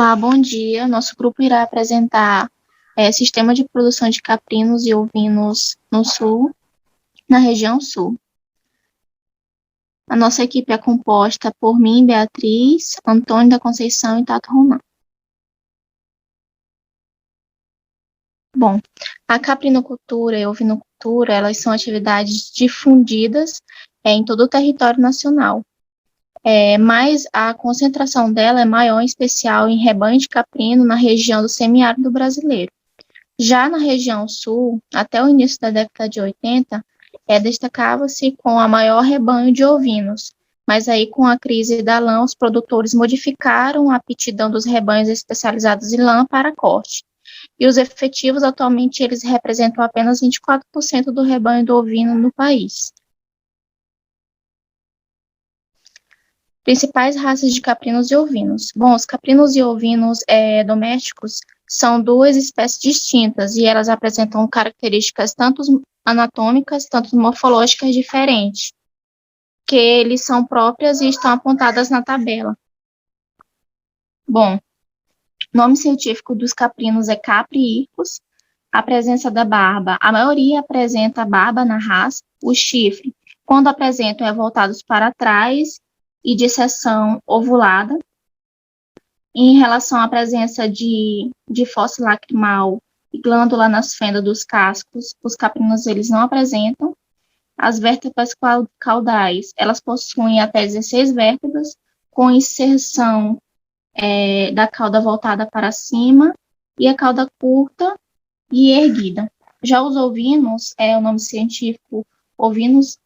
Olá, bom dia. Nosso grupo irá apresentar sistema de produção de caprinos e ovinos no sul, na região sul. A nossa equipe é composta por mim, Beatriz, Antônio da Conceição e Tato Romão. Bom, a caprinocultura e ovinocultura, elas são atividades difundidas em todo o território nacional. Mas a concentração dela é maior, em especial em rebanho de caprino na região do semiárido brasileiro. Já na região sul, até o início da década de 80, destacava-se com a maior rebanho de ovinos, mas aí com a crise da lã, os produtores modificaram a aptidão dos rebanhos especializados em lã para corte. E os efetivos, atualmente, eles representam apenas 24% do rebanho do ovino no país. Principais raças de caprinos e ovinos. Bom, os caprinos e ovinos domésticos são duas espécies distintas e elas apresentam características tanto anatômicas, tanto morfológicas diferentes, que eles são próprias e estão apontadas na tabela. Bom, o nome científico dos caprinos é Capri hircus. A presença da barba, a maioria apresenta barba na raça. O chifre, quando apresentam, é voltados para trás e de seção ovulada. Em relação à presença de fóssil lacrimal e glândula nas fendas dos cascos, os caprinos eles não apresentam. As vértebras caudais, elas possuem até 16 vértebras, com inserção da cauda voltada para cima e a cauda curta e erguida. Já os ovinos, o nome científico Ovis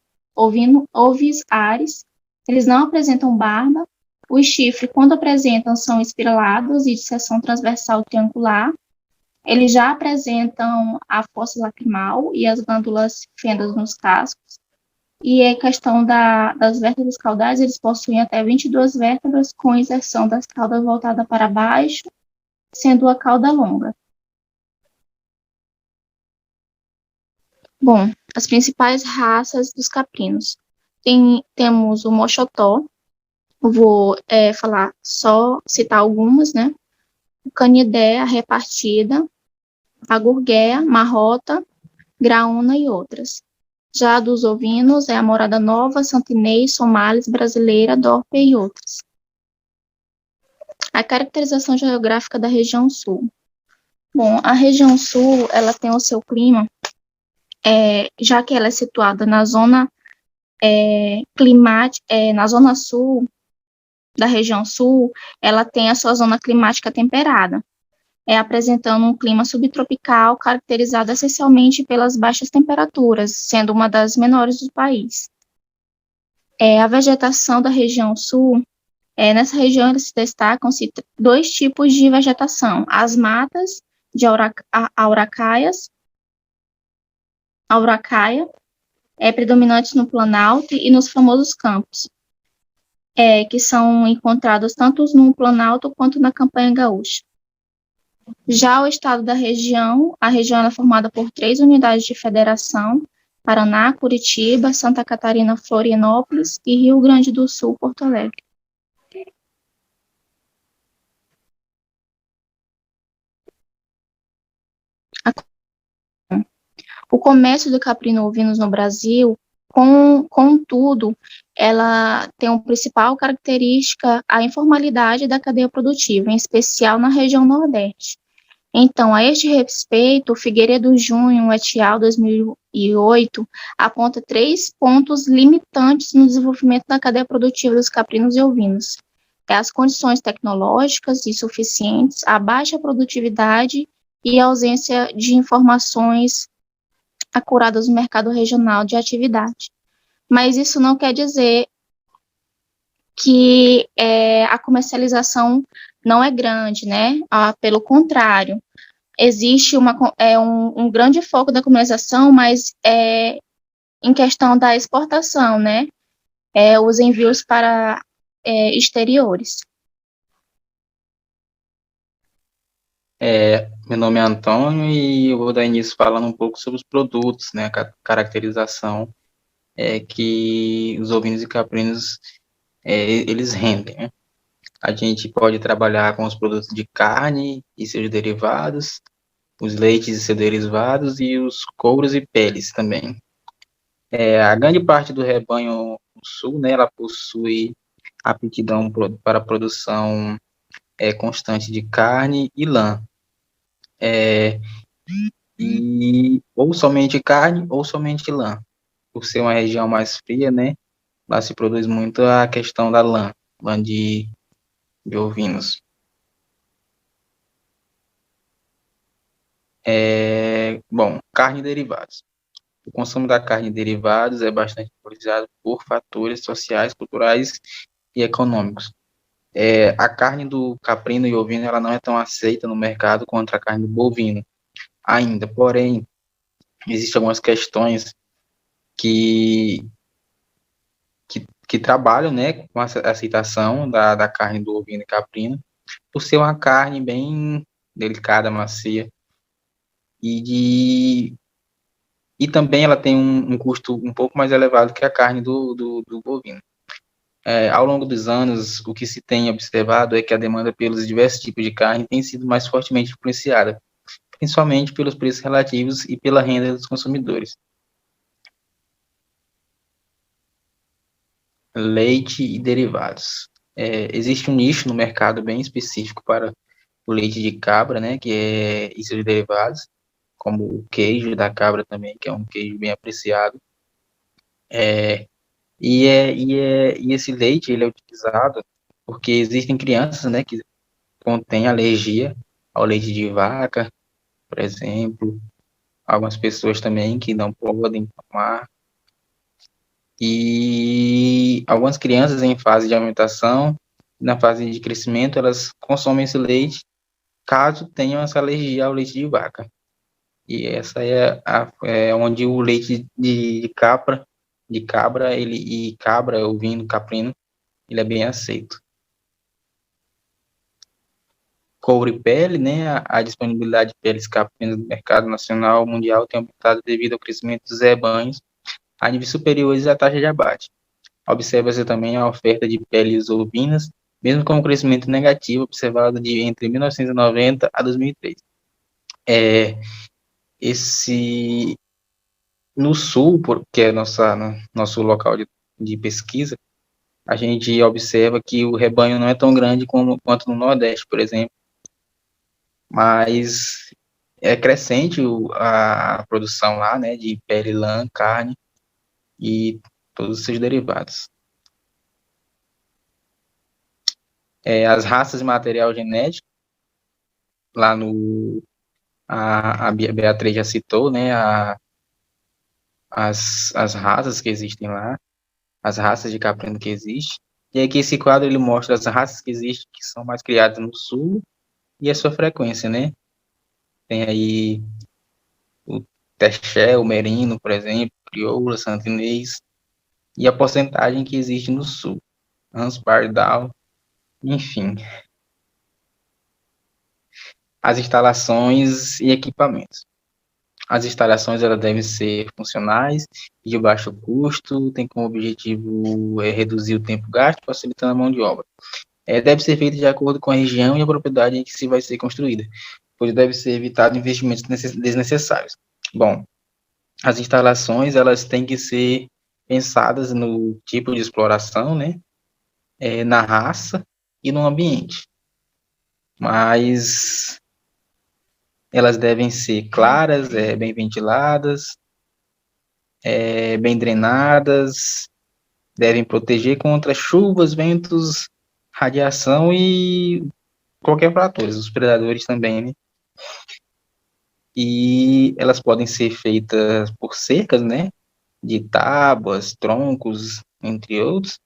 ares, eles não apresentam barba. Os chifres, quando apresentam, são espiralados e de seção transversal triangular. Eles já apresentam a fossa lacrimal e as glândulas fendas nos cascos. E a questão das vértebras caudais, eles possuem até 22 vértebras, com inserção das caudas voltada para baixo, sendo a cauda longa. Bom, as principais raças dos caprinos. Temos o mochotó, vou citar algumas, né? O canidé, a repartida, a gurgueia, marrota, graúna e outras. Já dos ovinos é a morada nova, santinês, somalis, brasileira, dórpia e outras. A caracterização geográfica da região sul. Bom, a região sul, ela tem o seu clima, já que ela é situada na zona na zona sul da região sul, ela tem a sua zona climática temperada, apresentando um clima subtropical caracterizado essencialmente pelas baixas temperaturas, sendo uma das menores do país. A vegetação da região sul, nessa região se destacam-se dois tipos de vegetação: as matas de auracaia, predominantes no Planalto e nos famosos campos, que são encontrados tanto no Planalto quanto na Campanha Gaúcha. Já o estado da região, a região é formada por 3 unidades de federação: Paraná, Curitiba, Santa Catarina, Florianópolis e Rio Grande do Sul, Porto Alegre. O comércio do caprino ovinos no Brasil, contudo, ela tem uma principal característica a informalidade da cadeia produtiva, em especial na região Nordeste. Então, a este respeito, o Figueiredo Júnior, et al., 2008, aponta 3 pontos limitantes no desenvolvimento da cadeia produtiva dos caprinos e ovinos: as condições tecnológicas insuficientes, a baixa produtividade e a ausência de informações acuradas no mercado regional de atividade. Mas isso não quer dizer que a comercialização não é grande, né? Pelo contrário, existe um grande foco da comercialização, mas em questão da exportação, né? Os envios para exteriores. Meu nome é Antônio e eu vou dar início falando um pouco sobre os produtos, né? A caracterização que os ovinos e caprinos eles rendem, né? A gente pode trabalhar com os produtos de carne e seus derivados, os leites e seus derivados e os couros e peles também. A grande parte do rebanho no sul, né, ela possui aptidão para a produção constante de carne e lã. E ou somente carne ou somente lã. Por ser uma região mais fria, né, lá se produz muito a questão da lã de ovinos. Bom, carne e derivados. O consumo da carne e derivados é bastante influenciado por fatores sociais, culturais e econômicos. A carne do caprino e ovino ela não é tão aceita no mercado quanto a carne do bovino ainda, porém, existem algumas questões que, que trabalham, né, com a aceitação da carne do ovino e caprino, por ser uma carne bem delicada, macia, e também ela tem um custo um pouco mais elevado que a carne do bovino. Ao longo dos anos, o que se tem observado é que a demanda pelos diversos tipos de carne tem sido mais fortemente influenciada, principalmente pelos preços relativos e pela renda dos consumidores. Leite e derivados. Existe um nicho no mercado bem específico para o leite de cabra, né, e seus derivados, como o queijo da cabra também, que é um queijo bem apreciado. E esse leite ele é utilizado porque existem crianças, né, que contêm alergia ao leite de vaca, por exemplo, algumas pessoas também que não podem tomar, e algumas crianças em fase de alimentação, na fase de crescimento, elas consomem esse leite caso tenham essa alergia ao leite de vaca. E essa é onde o leite de cabra, e cabra, ovino, caprino, ele é bem aceito. Couro e pele, né, a disponibilidade de peles caprinas no mercado nacional mundial tem aumentado devido ao crescimento dos rebanhos a níveis superiores à taxa de abate. Observa-se também a oferta de peles ovinas, mesmo com o crescimento negativo observado entre 1990 a 2003. No sul, que é nosso local de pesquisa, a gente observa que o rebanho não é tão grande quanto no Nordeste, por exemplo, mas é crescente a produção lá, né, de pele, lã, carne e todos os seus derivados. As raças e material genético, lá a Beatriz já citou, né, as raças que existem lá, as raças de caprino que existem, e aqui esse quadro ele mostra as raças que existem, que são mais criadas no sul, e a sua frequência, né? Tem aí o Texel, o Merino, por exemplo, Crioula, Santinês, e a porcentagem que existe no sul, Hans Bardal, enfim. As instalações e equipamentos. As instalações elas devem ser funcionais, de baixo custo, tem como objetivo reduzir o tempo gasto, facilitando a mão de obra. Deve ser feito de acordo com a região e a propriedade em que se vai ser construída, pois deve ser evitado investimentos desnecessários. Bom, as instalações elas têm que ser pensadas no tipo de exploração, né, na raça e no ambiente, mas elas devem ser claras, bem ventiladas, bem drenadas, devem proteger contra chuvas, ventos, radiação e qualquer fator, os predadores também, né? E elas podem ser feitas por cercas, né? De tábuas, troncos, entre outros,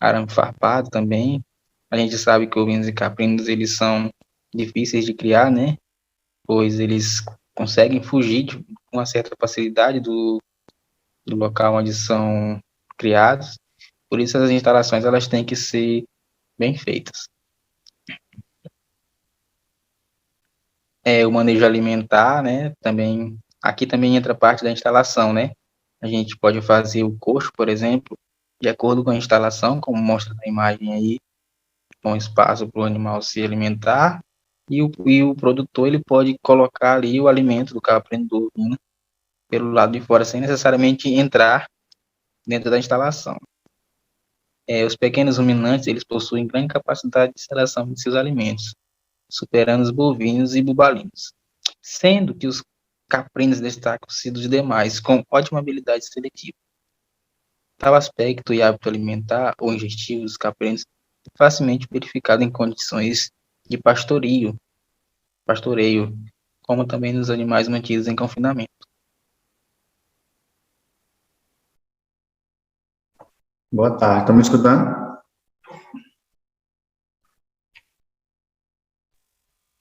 arame farpado também. A gente sabe que ovinos e caprinos, eles são difíceis de criar, né? Pois eles conseguem fugir com uma certa facilidade do local onde são criados. Por isso as instalações elas têm que ser bem feitas. O manejo alimentar, né? Também aqui também entra parte da instalação, né? A gente pode fazer o coxo, por exemplo, de acordo com a instalação, como mostra na imagem aí. um espaço para o animal se alimentar, e o produtor ele pode colocar ali o alimento do caprino do ovino pelo lado de fora, sem necessariamente entrar dentro da instalação. Os pequenos ruminantes eles possuem grande capacidade de seleção de seus alimentos, superando os bovinos e bubalinos, sendo que os caprinos destacam-se dos demais com ótima habilidade seletiva. Tal aspecto e hábito alimentar ou ingestivo dos caprinos é facilmente verificado em condições de pastoreio, como também nos animais mantidos em confinamento. Boa tarde, estão me escutando?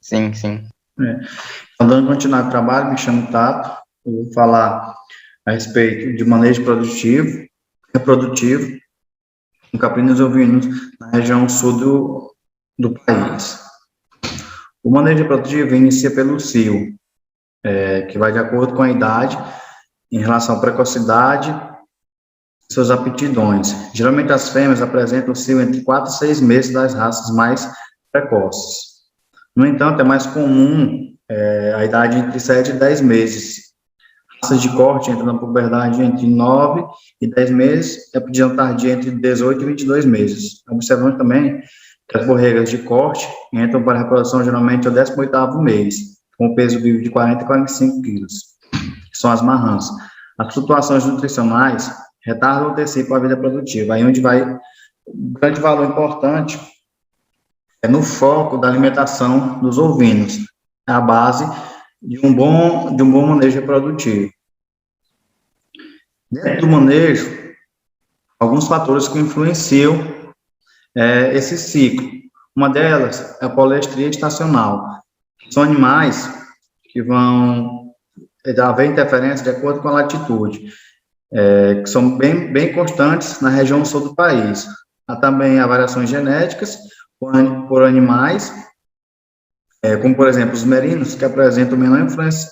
Sim, sim. Então, dando continuidade ao trabalho, me chamo Tato, eu vou falar a respeito de manejo produtivo, reprodutivo, com caprinos e ovinos na região sul do país. O manejo reprodutivo inicia pelo cio, que vai de acordo com a idade, em relação à precocidade, suas aptidões. Geralmente as fêmeas apresentam o cio entre 4 e 6 meses das raças mais precoces. No entanto, é mais comum a idade entre 7 e 10 meses. Raças de corte entram na puberdade entre 9 e 10 meses, e a aptidão tardia entre 18 e 22 meses. Observamos também que as borregas de corte entram para a reprodução geralmente ao 18º mês, com peso vivo de 40 a 45 quilos, que são as marrãs. As flutuações nutricionais retardam ou antecipam a vida produtiva. Aí onde vai um grande valor importante é no foco da alimentação dos ovinos, a base de um bom manejo reprodutivo. Dentro do manejo, alguns fatores que influenciam esse ciclo. Uma delas é a polestria estacional. São animais que vão haver interferência de acordo com a latitude, que são bem constantes na região sul do país. Há também variações genéticas por animais, como, por exemplo, os merinos, que apresentam menor influência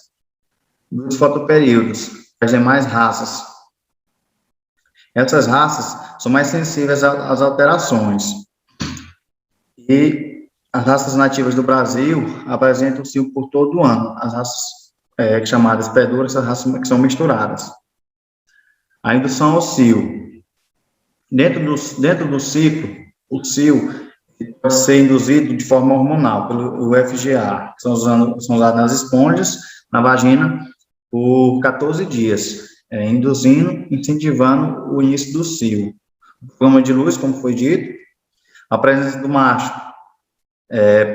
dos fotoperíodos, as demais raças. Essas raças são mais sensíveis às alterações. E as raças nativas do Brasil apresentam cio por todo o ano. As raças chamadas perduras, essas raças que são misturadas. A indução ao cio. Dentro do ciclo, o cio pode ser induzido de forma hormonal, pelo FGA, que são usados nas esponjas, na vagina, por 14 dias, incentivando o início do cio. O programa de luz, como foi dito, a presença do macho,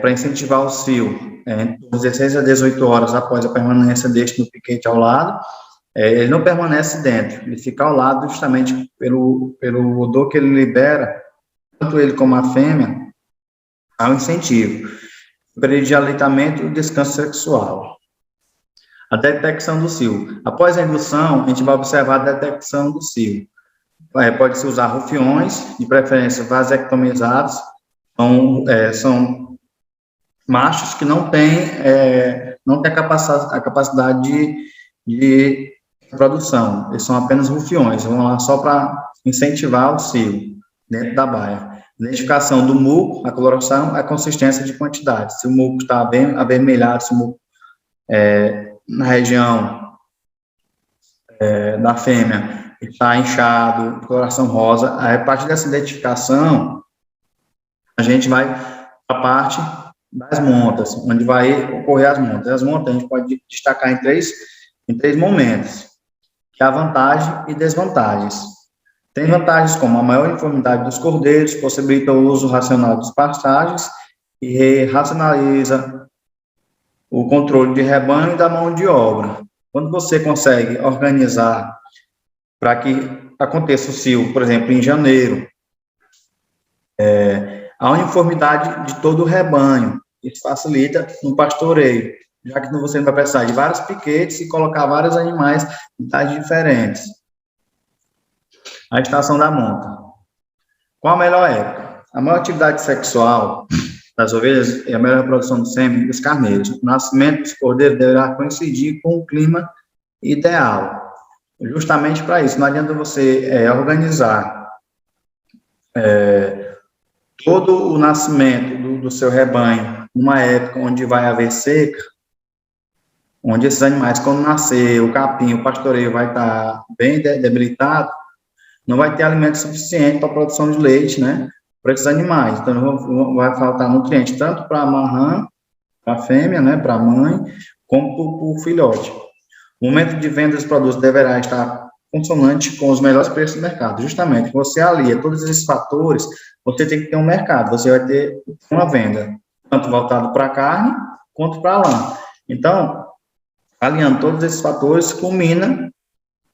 para incentivar o cio, entre 16 a 18 horas após a permanência deste no piquete ao lado, ele não permanece dentro, ele fica ao lado justamente pelo odor que ele libera, tanto ele como a fêmea, ao incentivo, o período de aleitamento e o descanso sexual. A detecção do cio. Após a indução, a gente vai observar a detecção do cio. Pode-se usar rufiões, de preferência vasectomizados, são machos que não têm a capacidade de produção, eles são apenas rufiões, vão lá só para incentivar o cio dentro da baia. Identificação do muco, a coloração, a consistência de quantidade. Se o muco está bem avermelhado, se o muco na região da fêmea está inchado, coloração rosa, a partir dessa identificação, a gente vai para a parte das montas, onde vai ocorrer as montas. As montas a gente pode destacar em três momentos, que é a vantagem e desvantagens. Tem vantagens como a maior uniformidade dos cordeiros, possibilita o uso racional dos pastagens e racionaliza o controle de rebanho e da mão de obra. Quando você consegue organizar para que aconteça o cio, por exemplo, em janeiro, a uniformidade de todo o rebanho, isso facilita no pastoreio, já que você vai precisar de vários piquetes e colocar vários animais em idades diferentes. A estação da monta. Qual a melhor época? A maior atividade sexual das ovelhas e a melhor reprodução do sêmen dos carneiros. O nascimento dos cordeiros deverá coincidir com o clima ideal. Justamente para isso, não adianta você organizar todo o nascimento do seu rebanho, numa época onde vai haver seca, onde esses animais, quando nascer, o capim, o pastoreio vai estar bem debilitado, não vai ter alimento suficiente para a produção de leite, né, para esses animais. Então, vai faltar nutrientes tanto para a marrã, para a fêmea, né, para a mãe, como para o filhote. O momento de venda dos produtos deverá estar consonante com os melhores preços do mercado. Justamente, você alia todos esses fatores, você tem que ter um mercado, você vai ter uma venda, tanto voltado para a carne, quanto para a lã. Então, alinhando todos esses fatores, culmina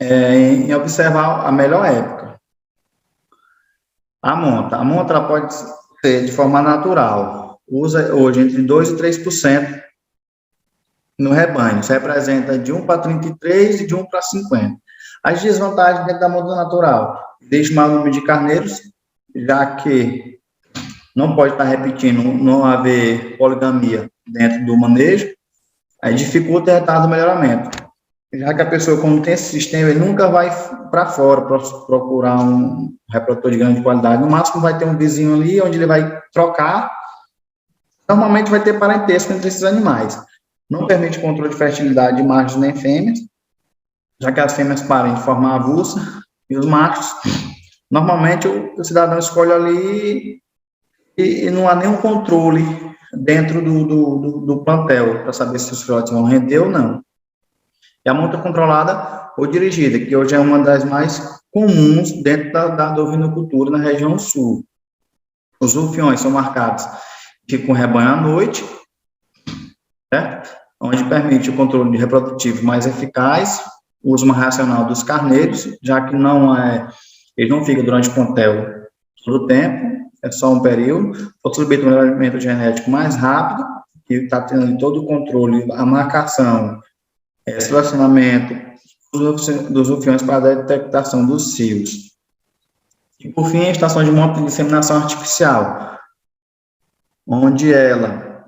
em observar a melhor época. A monta ela pode ser de forma natural, usa hoje entre 2% e 3% no rebanho, isso representa de 1 para 33 e de 1 para 50. As desvantagens dentro da monta natural, existe maior número de carneiros, já que não pode estar repetindo, não haver poligamia dentro do manejo, aí dificulta o resultado do melhoramento. Já que a pessoa, quando tem esse sistema, ele nunca vai para fora para procurar um reprodutor de grande qualidade. No máximo, vai ter um vizinho ali, onde ele vai trocar. Normalmente, vai ter parentesco entre esses animais. Não permite controle de fertilidade de machos nem fêmeas, já que as fêmeas parem de formar avulsa, e os machos, normalmente, o cidadão escolhe ali e não há nenhum controle dentro do plantel para saber se os filhotes vão render ou não. E a monta controlada ou dirigida, que hoje é uma das mais comuns dentro da ovinocultura na região sul. Os rufiões são marcados com rebanho à noite, certo? Onde permite o controle reprodutivo mais eficaz, o uso mais racional dos carneiros, já que eles não ficam durante o plantel todo o tempo, é só um período, possibilita um melhoramento genético mais rápido, que está tendo todo o controle, a marcação, selecionamento dos rufiões para a detectação dos cios. E, por fim, a estação de monta de inseminação artificial, onde ela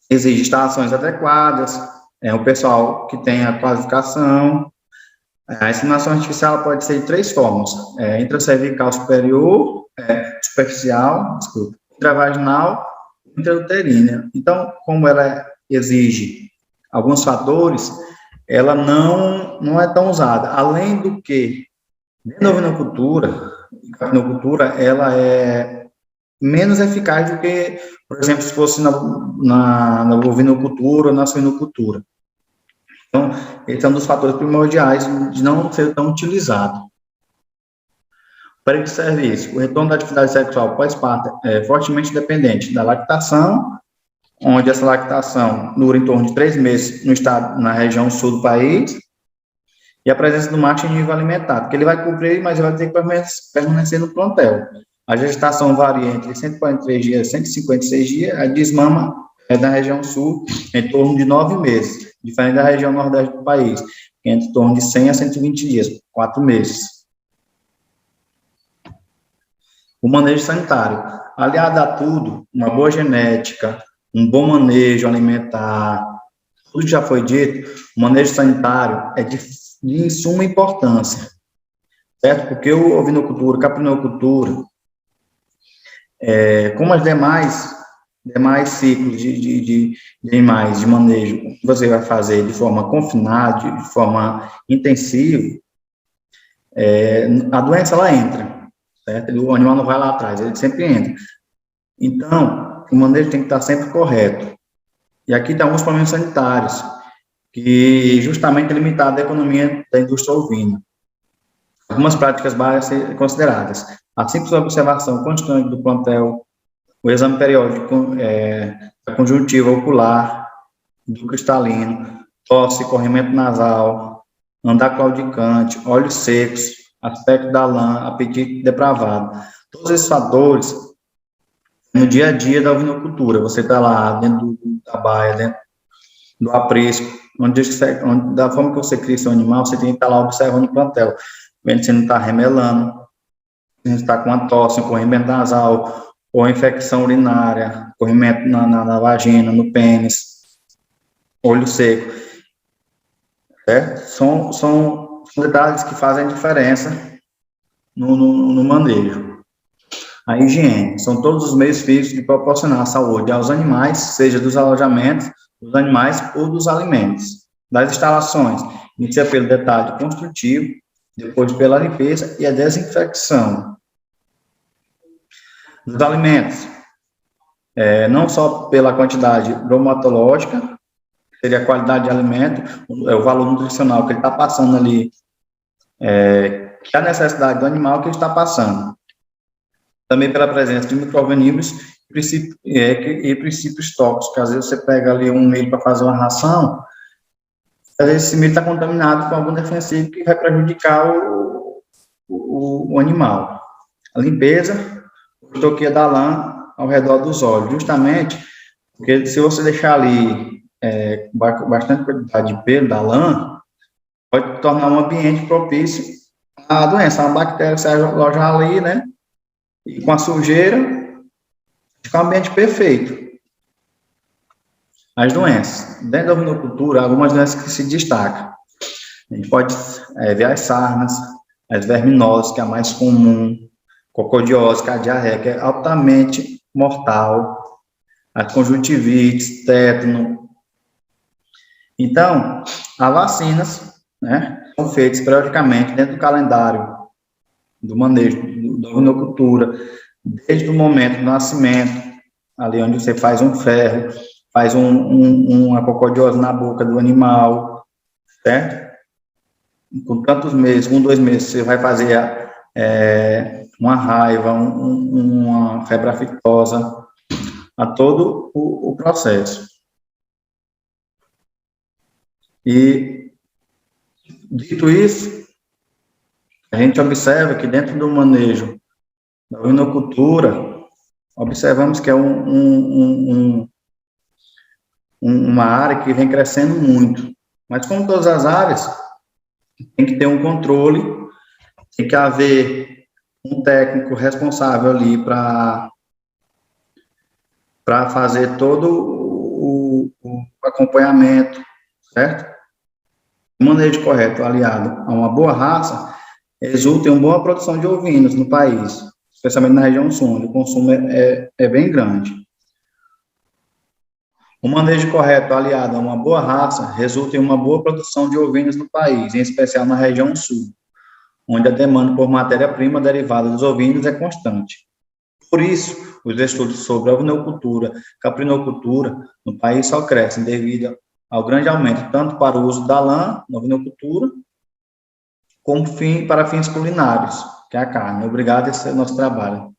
exige instalações adequadas, o pessoal que tem a qualificação. A inseminação artificial pode ser de 3 formas: intracervical superior, superficial, intravaginal, intrauterina. Então, como ela exige alguns fatores, ela não é tão usada. Além do que, dentro da ovinocultura, ela é menos eficaz do que, por exemplo, se fosse na ovinocultura ou na suinocultura. Então, esse é um dos fatores primordiais de não ser tão utilizado. Para esse serviço, o retorno da atividade sexual pós-parto é fortemente dependente da lactação, onde essa lactação dura em torno de 3 meses na região sul do país, e a presença do macho em nível alimentar, porque ele vai cobrir, mas ele vai ter que permanecer no plantel. A gestação varia entre 143 dias e 156 dias, a desmama da região sul em torno de 9 meses, diferente da região nordeste do país, que é em torno de 100 a 120 dias, 4 meses. O manejo sanitário, aliado a tudo, uma boa genética, um bom manejo alimentar, tudo que já foi dito, o manejo sanitário é de suma importância, certo? Porque o ovinocultura, caprinocultura, como as demais ciclos de animais, de manejo, que você vai fazer de forma confinada, de forma intensiva, a doença, ela entra, certo? O animal não vai lá atrás, ele sempre entra. Então, o manejo tem que estar sempre correto. E aqui estão alguns problemas sanitários, que justamente é limitado à economia da indústria ovina. Algumas práticas básicas a serem consideradas: a simples observação constante do plantel, o exame periódico da conjuntiva ocular, do cristalino, tosse, corrimento nasal, andar claudicante, olhos secos, aspecto da lã, apetite depravado. Todos esses fatores, no dia a dia da ovinocultura, você está lá dentro da baia, dentro do aprisco, da forma que você cria seu animal, você tem que estar lá observando o plantel, vendo se não está remelando, se não está com uma tosse, um corrimento nasal, ou infecção urinária, corrimento na vagina, no pênis, olho seco. São detalhes que fazem diferença no manejo. A higiene são todos os meios físicos de proporcionar saúde aos animais, seja dos alojamentos dos animais ou dos alimentos. Das instalações, inicia pelo detalhe construtivo, depois pela limpeza e a desinfecção. Dos alimentos, não só pela quantidade bromatológica, que seria a qualidade de alimento, o valor nutricional que ele está passando ali, que é a necessidade do animal que ele está passando. Também pela presença de micro-organismos e princípios tóxicos. Às vezes você pega ali um milho para fazer uma ração, às vezes esse milho está contaminado com algum defensivo que vai prejudicar o animal. A limpeza, o toquia da lã ao redor dos olhos, justamente porque se você deixar ali bastante quantidade de pelo da lã, pode tornar um ambiente propício à doença. A bactéria se alojar ali, né? E com a sujeira, fica um ambiente perfeito. As doenças. Dentro da ovinocultura, algumas doenças que se destacam. A gente pode ver as sarnas, as verminoses, que é a mais comum, cocodiose, que é a diarreia, que é altamente mortal, as conjuntivites, tétano. Então, as vacinas, né, são feitas periodicamente dentro do calendário do manejo da ovinocultura, desde o momento do nascimento, ali onde você faz um ferro, faz uma cocodiose na boca do animal, certo? Com tantos meses, 2 meses, você vai fazer uma raiva, uma febre aftosa, a todo o processo. E, dito isso, a gente observa que dentro do manejo da ovinocultura, observamos que é uma área que vem crescendo muito. Mas como todas as áreas, tem que ter um controle, tem que haver um técnico responsável ali para fazer todo o acompanhamento, certo? O manejo correto, aliado a uma boa raça, resulta em uma boa produção de ovinos no país, especialmente na região sul, onde o consumo é bem grande. O manejo correto, aliado a uma boa raça, resulta em uma boa produção de ovinos no país, em especial na região sul, onde a demanda por matéria-prima derivada dos ovinos é constante. Por isso, os estudos sobre a ovinocultura, caprinocultura no país só crescem devido ao grande aumento tanto para o uso da lã na ovinocultura, como para fins culinários, que é a carne. Obrigado, esse é o nosso trabalho.